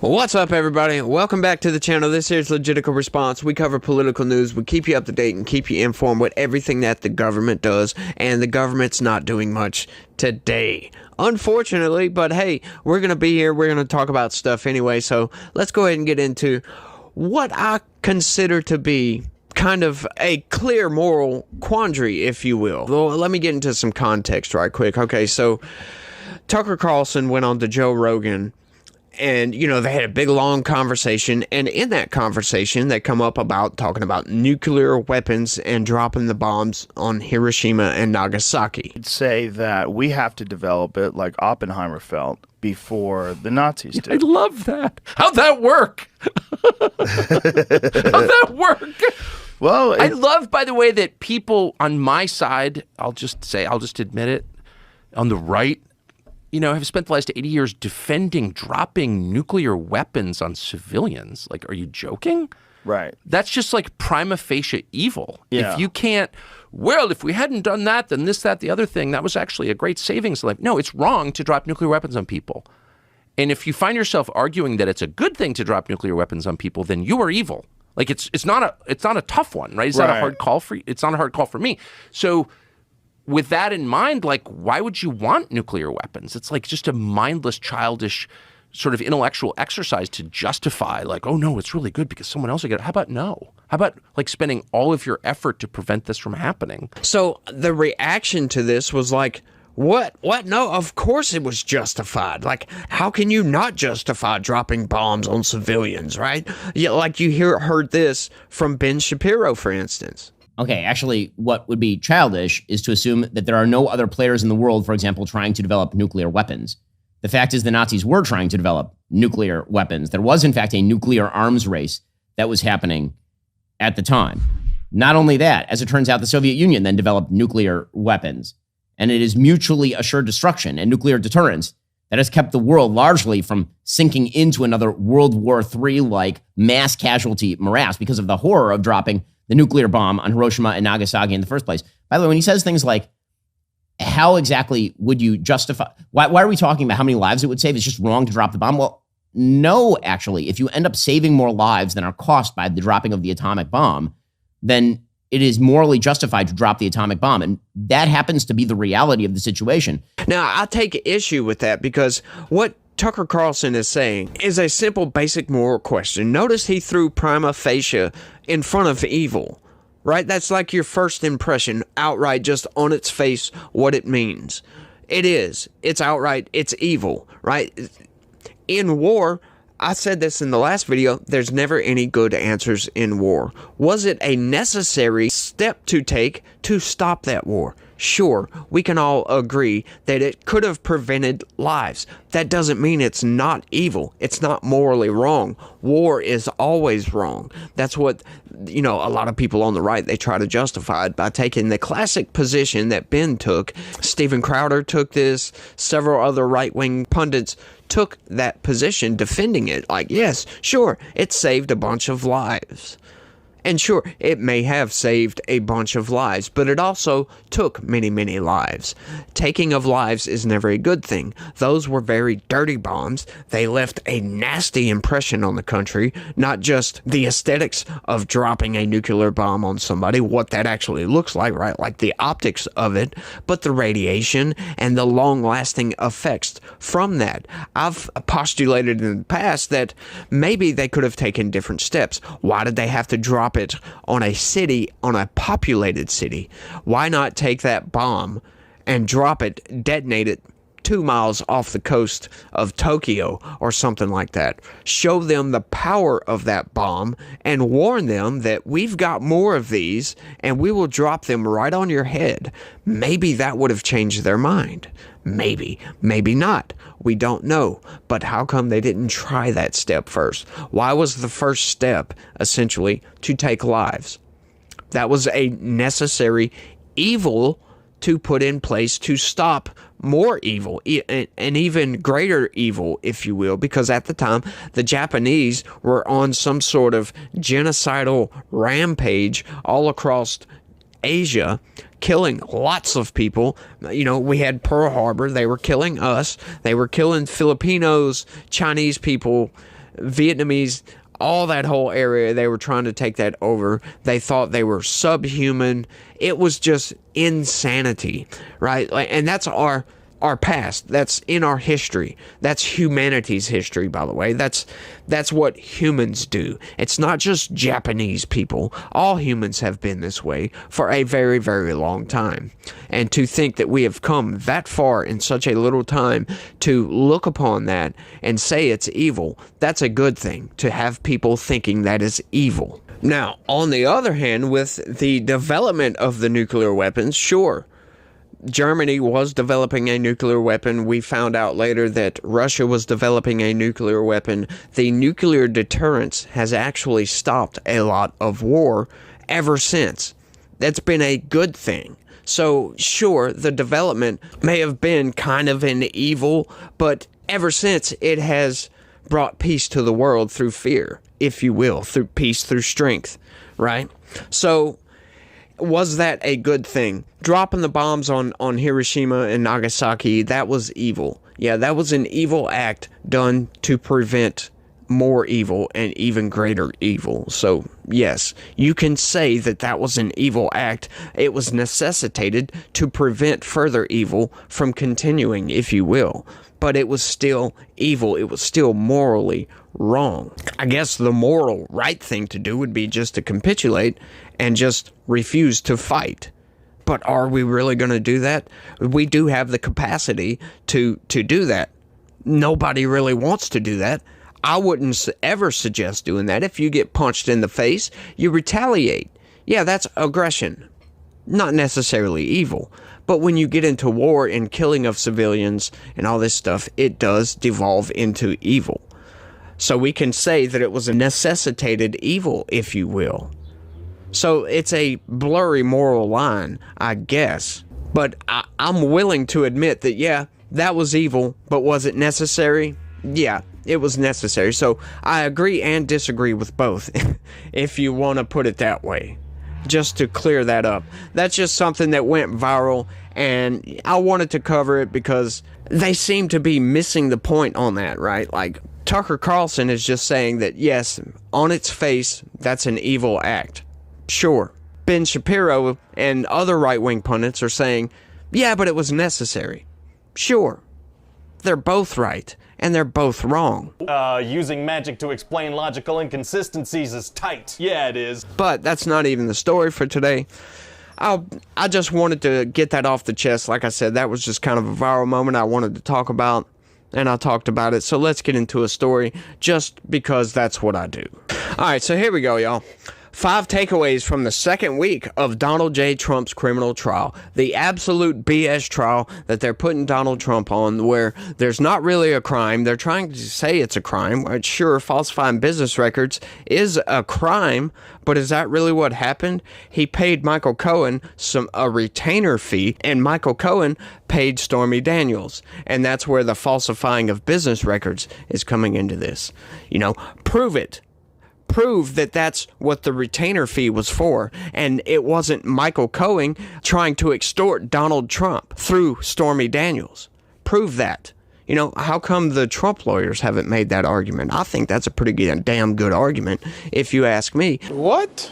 What's up, everybody? Welcome back to the channel. This here's Legitical Response. We cover political news. We keep you up to date and keep you informed with everything that the government does, and the government's not doing much today, unfortunately. But hey, we're going to be here. We're going to talk about stuff anyway, so let's go ahead and get into what I consider to be kind of a clear moral quandary, if you will. Well, let me get into some context right quick. Okay, so Tucker Carlson went on to Joe Rogan, and, you know, they had a big, long conversation, and in that conversation, they come up about talking about nuclear weapons and dropping the bombs on Hiroshima and Nagasaki. I'd say that we have to develop it like Oppenheimer felt before the Nazis did. I love that. How'd that work? How'd that work? Well, I love, by the way, that people on my side, I'll just admit it, on the right, you know, have spent the last 80 years defending dropping nuclear weapons on civilians. Like, are you joking? right. That's just like prima facie evil. Yeah. If you can't, well, if we hadn't done that, then this, that, the other thing, that was actually a great savings. Like, no, it's wrong to drop nuclear weapons on people. And if you find yourself arguing that it's a good thing to drop nuclear weapons on people, then you are evil. Like, it's not a tough one, right? It's not a hard call for you. It's not a hard call for me. So with that in mind, like, why would you want nuclear weapons? It's like just a mindless, childish sort of intellectual exercise to justify, like, oh, no, it's really good because someone else will get it. How about no? How about, like, spending all of your effort to prevent this from happening? So the reaction to this was like, what? No, of course it was justified. Like, how can you not justify dropping bombs on civilians, right? Yeah, like you heard this from Ben Shapiro, for instance. Okay, actually, what would be childish is to assume that there are no other players in the world, for example, trying to develop nuclear weapons. The fact is the Nazis were trying to develop nuclear weapons. There was, in fact, a nuclear arms race that was happening at the time. Not only that, as it turns out, the Soviet Union then developed nuclear weapons. And it is mutually assured destruction and nuclear deterrence that has kept the world largely from sinking into another World War III-like mass casualty morass because of the horror of dropping the nuclear bomb on Hiroshima and Nagasaki in the first place. By the way, when he says things like, how exactly would you justify, why are we talking about how many lives it would save? It's just wrong to drop the bomb. Well, no, actually, if you end up saving more lives than are cost by the dropping of the atomic bomb, then it is morally justified to drop the atomic bomb. And that happens to be the reality of the situation. Now, I take issue with that because what Tucker Carlson is saying is a simple, basic moral question. Notice he threw prima facie in front of evil, right? That's like your first impression, outright, just on its face, what it means. It is. It's outright. It's evil, right? In war, I said this in the last video, there's never any good answers in war. Was it a necessary step to take to stop that war? Sure, we can all agree that it could have prevented lives. That doesn't mean it's not evil. It's not morally wrong. War is always wrong. That's what, you know, a lot of people on the right, they try to justify it by taking the classic position that Ben took. Steven Crowder took this. Several other right-wing pundits took that position, defending it. Like, yes, sure, it saved a bunch of lives. And sure, it may have saved a bunch of lives, but it also took many, many lives. Taking of lives is never a good thing. Those were very dirty bombs. They left a nasty impression on the country, not just the aesthetics of dropping a nuclear bomb on somebody, what that actually looks like, right? Like the optics of it, but the radiation and the long-lasting effects from that. I've postulated in the past that maybe they could have taken different steps. Why did they have to drop it on a city, on a populated city? Why not take that bomb and drop it, detonate it 2 miles off the coast of Tokyo or something like that? Show them the power of that bomb and warn them that we've got more of these and we will drop them right on your head. Maybe that would have changed their mind. Maybe, maybe not. We don't know. But how come they didn't try that step first? Why was the first step essentially to take lives? That was a necessary evil to put in place to stop more evil, an even greater evil, if you will, because at the time, the Japanese were on some sort of genocidal rampage all across Asia, killing lots of people. You know, we had Pearl Harbor. They were killing us. They were killing Filipinos, Chinese people, Vietnamese, all that whole area, they were trying to take that over. They thought they were subhuman. It was just insanity, right? And that's our past. That's in our history. That's humanity's history, by the way. That's what humans do. It's not just Japanese people. All humans have been this way for a very, very long time. And to think that we have come that far in such a little time to look upon that and say it's evil, that's a good thing, to have people thinking that is evil. Now, on the other hand, with the development of the nuclear weapons, sure, Germany was developing a nuclear weapon. We found out later that Russia was developing a nuclear weapon. The nuclear deterrence has actually stopped a lot of war ever since. That's been a good thing. So, sure, the development may have been kind of an evil, but ever since it has brought peace to the world through fear, if you will, through peace, through strength, right? So, was that a good thing? Dropping the bombs on Hiroshima and Nagasaki, that was evil. Yeah, that was an evil act done to prevent more evil and even greater evil. So, yes, you can say that that was an evil act. It was necessitated to prevent further evil from continuing, if you will. But it was still evil. It was still morally wrong. I guess the moral right thing to do would be just to capitulate and just refuse to fight. But are we really going to do that? We do have the capacity to do that. Nobody really wants to do that. I wouldn't ever suggest doing that. If you get punched in the face, you retaliate. Yeah, that's aggression. Not necessarily evil. But when you get into war and killing of civilians and all this stuff, it does devolve into evil. So we can say that it was a necessitated evil, if you will. So it's a blurry moral line, I guess. But I'm willing to admit that, yeah, that was evil, but was it necessary? Yeah, it was necessary. So I agree and disagree with both, if you want to put it that way. Just to clear that up. That's just something that went viral, and I wanted to cover it because they seem to be missing the point on that, right? Like, Tucker Carlson is just saying that, yes, on its face, that's an evil act. Sure. Ben Shapiro and other right-wing pundits are saying, yeah, but it was necessary. Sure. They're both right, and they're both wrong. Using magic to explain logical inconsistencies is tight. Yeah, it is. But that's not even the story for today. I just wanted to get that off the chest. Like I said, that was just kind of a viral moment I wanted to talk about, and I talked about it. So let's get into a story, just because that's what I do. All right, so here we go, y'all. 5 takeaways from the second week of Donald J. Trump's criminal trial. The absolute BS trial that they're putting Donald Trump on, where there's not really a crime. They're trying to say it's a crime. Right? Sure, falsifying business records is a crime, but is that really what happened? He paid Michael Cohen a retainer fee, and Michael Cohen paid Stormy Daniels. And that's where the falsifying of business records is coming into this. You know, prove it. Prove that that's what the retainer fee was for, and it wasn't Michael Cohen trying to extort Donald Trump through Stormy Daniels. Prove that. You know, how come the Trump lawyers haven't made that argument? I think that's a pretty damn good argument, if you ask me. What?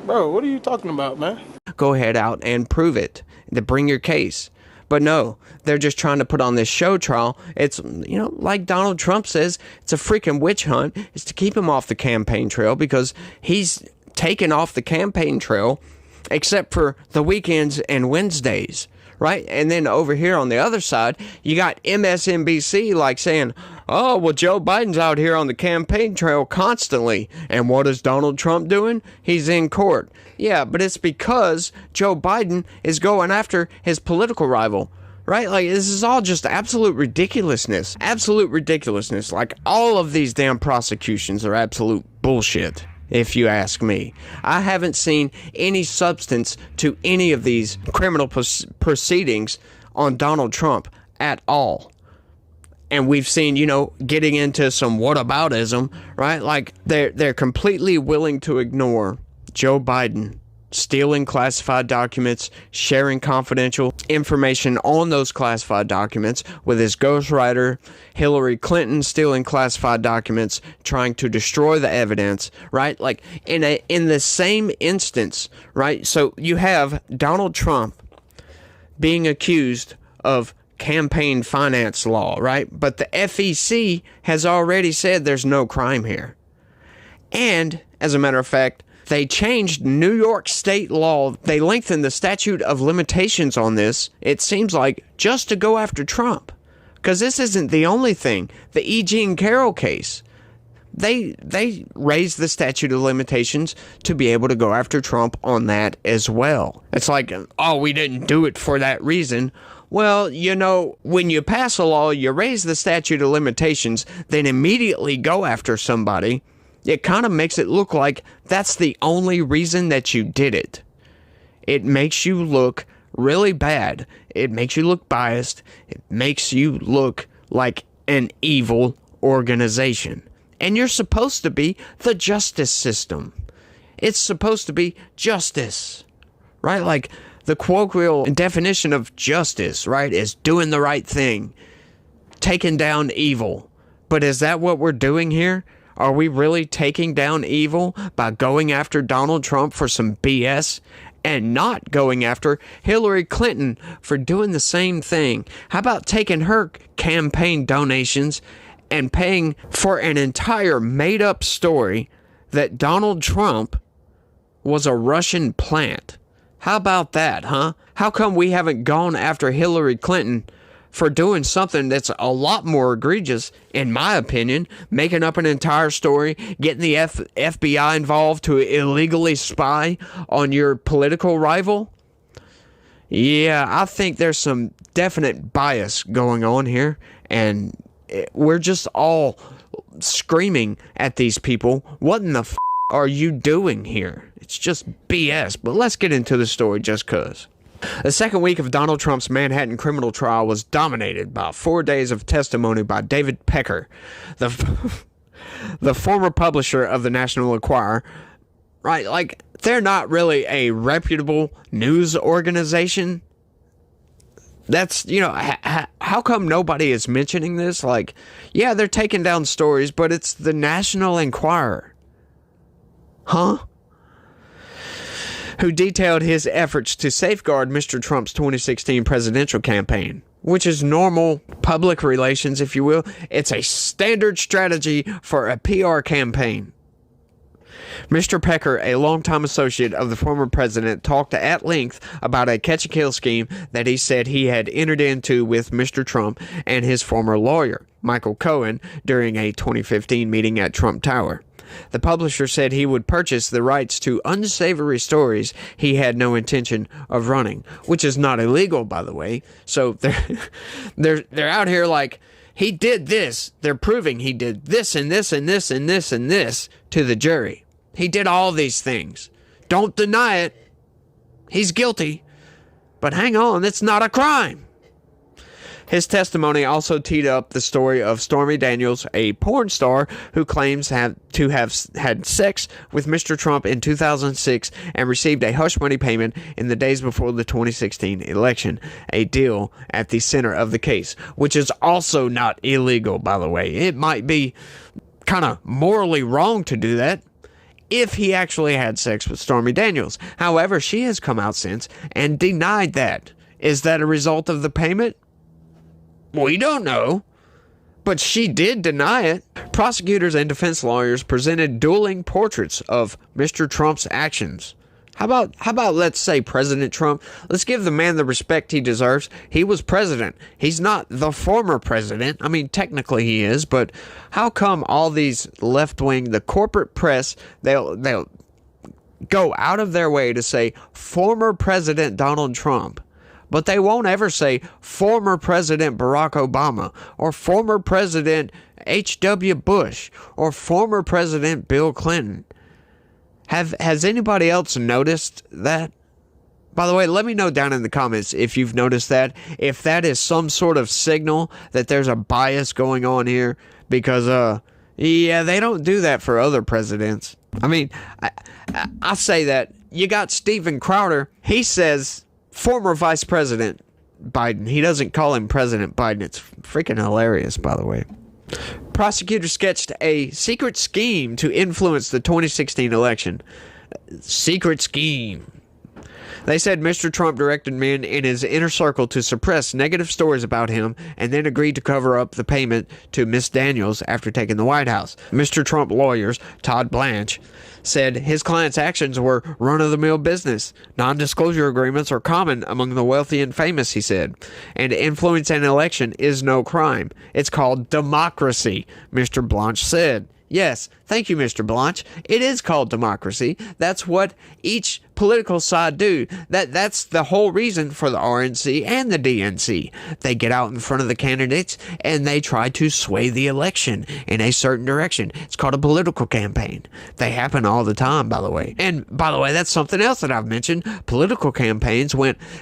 Bro, what are you talking about, man? Go ahead out and prove it. Bring your case. But no, they're just trying to put on this show trial. It's, you know, like Donald Trump says, it's a freaking witch hunt. It's to keep him off the campaign trail because he's taken off the campaign trail except for the weekends and Wednesdays, right? And then over here on the other side, you got MSNBC like saying, oh, well, Joe Biden's out here on the campaign trail constantly. And what is Donald Trump doing? He's in court. Yeah, but it's because Joe Biden is going after his political rival, right? Like, this is all just absolute ridiculousness. Absolute ridiculousness. Like, all of these damn prosecutions are absolute bullshit, if you ask me. I haven't seen any substance to any of these criminal proceedings on Donald Trump at all. And we've seen, you know, getting into some whataboutism, right? Like, they're completely willing to ignore Joe Biden stealing classified documents, sharing confidential information on those classified documents with his ghostwriter, Hillary Clinton stealing classified documents, trying to destroy the evidence, right? Like in the same instance, right? So you have Donald Trump being accused of campaign finance law, right? But the FEC has already said there's no crime here. And, as a matter of fact, they changed New York state law. They lengthened the statute of limitations on this, it seems like, just to go after Trump. Because this isn't the only thing. The E. Jean Carroll case, they raised the statute of limitations to be able to go after Trump on that as well. It's like, oh, we didn't do it for that reason. Well, you know, when you pass a law, you raise the statute of limitations, then immediately go after somebody. It kind of makes it look like that's the only reason that you did it. It makes you look really bad. It makes you look biased. It makes you look like an evil organization. And you're supposed to be the justice system. It's supposed to be justice, right? Like the colloquial definition of justice, right, is doing the right thing, taking down evil. But is that what we're doing here? Are we really taking down evil by going after Donald Trump for some BS and not going after Hillary Clinton for doing the same thing? How about taking her campaign donations and paying for an entire made-up story that Donald Trump was a Russian plant? How about that, huh? How come we haven't gone after Hillary Clinton for doing something that's a lot more egregious, in my opinion, making up an entire story, getting the FBI involved to illegally spy on your political rival? Yeah, I think there's some definite bias going on here, and we're just all screaming at these people, what in the f*** are you doing here? It's just BS, but let's get into the story just cuz. The second week of Donald Trump's Manhattan criminal trial was dominated by 4 days of testimony by David Pecker, the former publisher of the National Enquirer. Right, like, they're not really a reputable news organization. That's, you know, how come nobody is mentioning this? Like, yeah, they're taking down stories, but it's the National Enquirer. Huh? Who detailed his efforts to safeguard Mr. Trump's 2016 presidential campaign, which is normal public relations, if you will. It's a standard strategy for a PR campaign. Mr. Pecker, a longtime associate of the former president, talked at length about a catch-and-kill scheme that he said he had entered into with Mr. Trump and his former lawyer, Michael Cohen, during a 2015 meeting at Trump Tower. The publisher said he would purchase the rights to unsavory stories he had no intention of running, which is not illegal, by the way. So they're out here like, he did this. They're proving he did this and this and this and this and this to the jury. He did all these things. Don't deny it. He's guilty. But hang on, it's not a crime. His testimony also teed up the story of Stormy Daniels, a porn star who claims to have had sex with Mr. Trump in 2006 and received a hush money payment in the days before the 2016 election, a deal at the center of the case, which is also not illegal, by the way. It might be kind of morally wrong to do that if he actually had sex with Stormy Daniels. However, she has come out since and denied that. Is that a result of the payment? We don't know, but she did deny it. Prosecutors and defense lawyers presented dueling portraits of Mr. Trump's actions. How about let's say President Trump? Let's give the man the respect he deserves. He was president. He's not the former president. I mean, technically he is, but how come all these left-wing, the corporate press, they'll go out of their way to say former President Donald Trump? But they won't ever say former President Barack Obama or former President H.W. Bush or former President Bill Clinton. Has anybody else noticed that? By the way, let me know down in the comments if you've noticed that. If that is some sort of signal that there's a bias going on here. Because, yeah, they don't do that for other presidents. I mean, I say that. You got Steven Crowder. He says former Vice President Biden. He doesn't call him President Biden. It's freaking hilarious, by the way. Prosecutors sketched a secret scheme to influence the 2016 election. Secret scheme. They said Mr. Trump directed men in his inner circle to suppress negative stories about him and then agreed to cover up the payment to Miss Daniels after taking the White House. Mr. Trump lawyers, Todd Blanche, said his client's actions were run-of-the-mill business. Non-disclosure agreements are common among the wealthy and famous, he said. And influence an election is no crime. It's called democracy, Mr. Blanche said. Yes, thank you, Mr. Blanche. It is called democracy. That's what each political side do. That's the whole reason for the RNC and the DNC. They get out in front of the candidates and they try to sway the election in a certain direction. It's called a political campaign. They happen all the time, by the way. And by the way, that's something else that I've mentioned. Political campaigns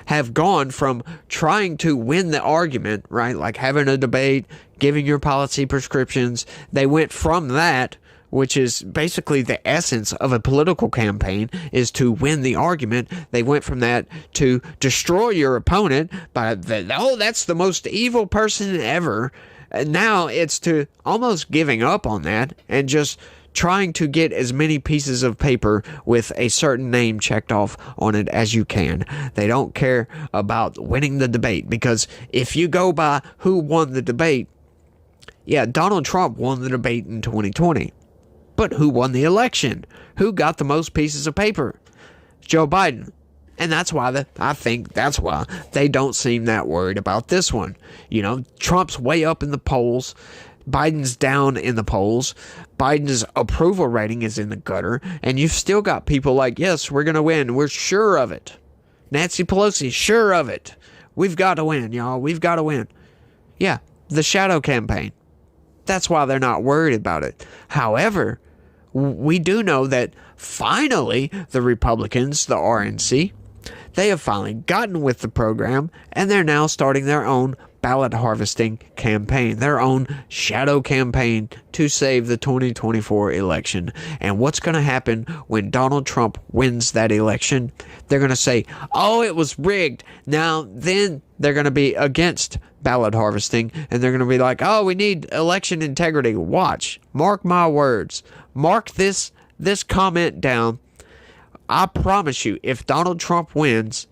have gone from trying to win the argument, right? Like having a debate, giving your policy prescriptions. They went from that, which is basically the essence of a political campaign, is to win the argument. They went from that to destroy your opponent by, that's the most evil person ever. And now it's to almost giving up on that and just trying to get as many pieces of paper with a certain name checked off on it as you can. They don't care about winning the debate, because if you go by who won the debate, yeah, Donald Trump won the debate in 2020. But who won the election? Who got the most pieces of paper? Joe Biden. And that's why I think that's why they don't seem that worried about this one. You know, Trump's way up in the polls. Biden's down in the polls. Biden's approval rating is in the gutter. And you've still got people like, yes, we're going to win. We're sure of it. Nancy Pelosi, sure of it. We've got to win, y'all. We've got to win. Yeah, the shadow campaign. That's why they're not worried about it. However, we do know that finally the Republicans, the RNC, they have finally gotten with the program, and they're now starting their own ballot harvesting campaign, their own shadow campaign to save the 2024 election. And what's going to happen when Donald Trump wins that election? They're going to say, oh, it was rigged. Now, then they're going to be against ballot harvesting, and they're going to be like, oh, we need election integrity. Watch. Mark my words. Mark this comment down. I promise you, if Donald Trump wins,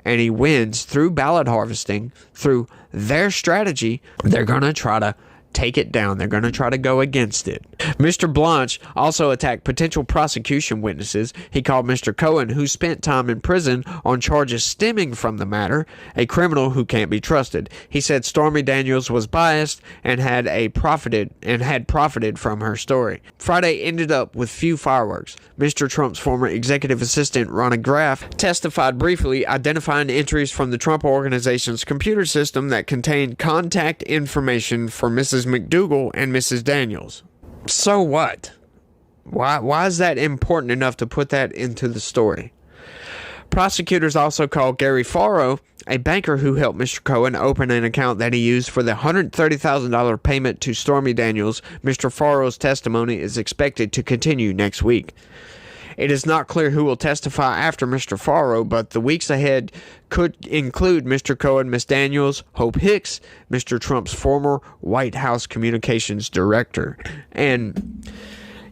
and he wins through ballot harvesting, through their strategy, they're going to try to take it down. They're going to try to go against it. Mr. Blanche also attacked potential prosecution witnesses. He called Mr. Cohen, who spent time in prison on charges stemming from the matter, a criminal who can't be trusted. He said Stormy Daniels was biased and had profited from her story. Friday ended up with few fireworks. Mr. Trump's former executive assistant, Ronnie Graff, testified briefly, identifying entries from the Trump Organization's computer system that contained contact information for Mrs. McDougal and Mrs. Daniels. So what? Why is that important enough to put that into the story? Prosecutors also called Gary Farrow, a banker who helped Mr. Cohen open an account that he used for the $130,000 payment to Stormy Daniels. Mr. Farrow's testimony is expected to continue next week. It is not clear who will testify after Mr. Farrow, but the weeks ahead could include Mr. Cohen, Ms. Daniels, Hope Hicks, Mr. Trump's former White House communications director. And,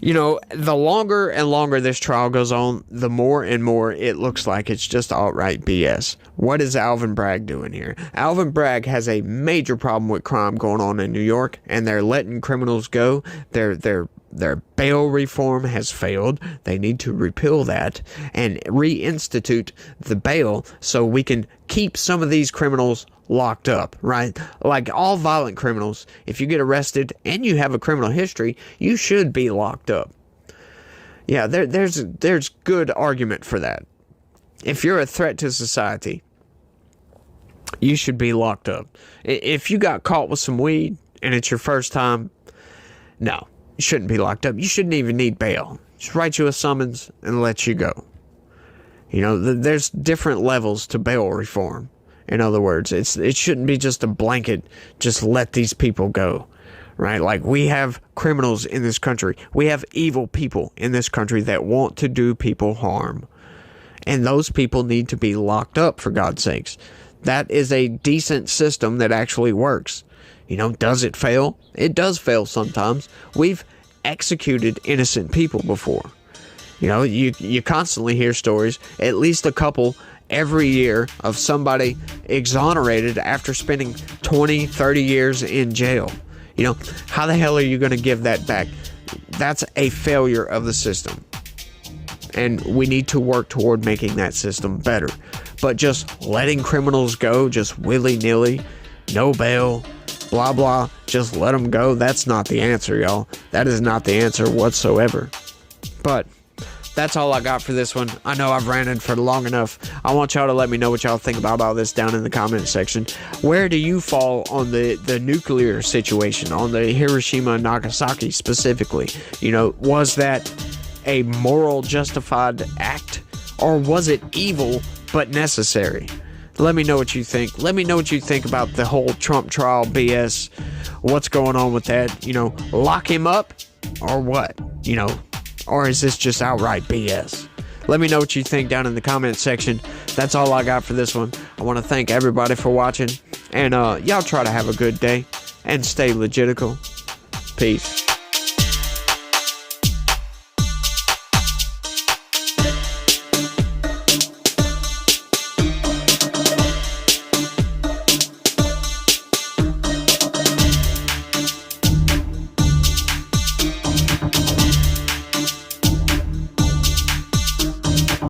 you know, the longer and longer this trial goes on, the more and more it looks like it's just outright BS. What is Alvin Bragg doing here? Alvin Bragg has a major problem with crime going on in New York, and they're letting criminals go. Their bail reform has failed. They need to repeal that and reinstitute the bail so we can keep some of these criminals locked up, right? Like all violent criminals, if you get arrested and you have a criminal history, you should be locked up. Yeah, there's good argument for that. If you're a threat to society, you should be locked up. If you got caught with some weed and it's your first time, no. You shouldn't be locked up. You shouldn't even need bail. Just write you a summons and let you go. You know, there's different levels to bail reform. In other words, it shouldn't be just a blanket, just let these people go, right? Like, we have criminals in this country. We have evil people in this country that want to do people harm. And those people need to be locked up, for God's sakes. That is a decent system that actually works. You know, does it fail? It does fail sometimes. We've executed innocent people before. You know, you constantly hear stories, at least a couple every year, of somebody exonerated after spending 20, 30 years in jail. You know, how the hell are you going to give that back? That's a failure of the system. And we need to work toward making that system better. But just letting criminals go, just willy-nilly, no bail, blah, blah, just let them go, that's not the answer, y'all. That is not the answer whatsoever. But that's all I got for this one. I know I've ranted for long enough. I want y'all to let me know what y'all think about all this down in the comment section. Where do you fall on the nuclear situation, on the Hiroshima and Nagasaki specifically? You know, was that a moral justified act, or was it evil but necessary? Let me know what you think. Let me know what you think about the whole Trump trial BS. What's going on with that? You know, lock him up or what? You know, or is this just outright BS? Let me know what you think down in the comment section. That's all I got for this one. I want to thank everybody for watching, and y'all try to have a good day and stay legitical. Peace.